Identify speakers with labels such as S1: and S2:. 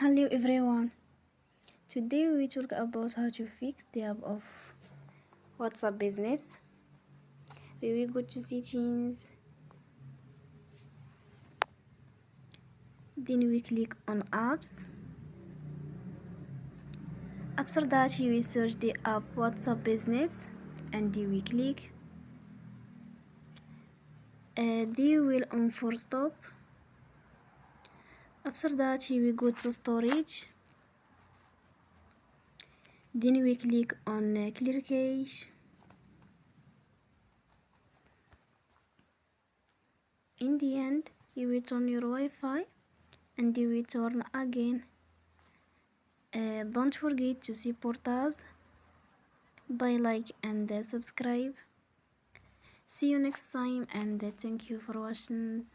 S1: Hello everyone. Today we talk about how to fix the app of WhatsApp business. We will go to settings. Then we click on apps. After that you will search the app WhatsApp business and you will click. They will on for stop. After that you will go to storage. Then we click on clear cache. In the end you will turn your Wi-Fi and you will turn again. Don't forget to support us by like and subscribe. See you next time and thank you for watching.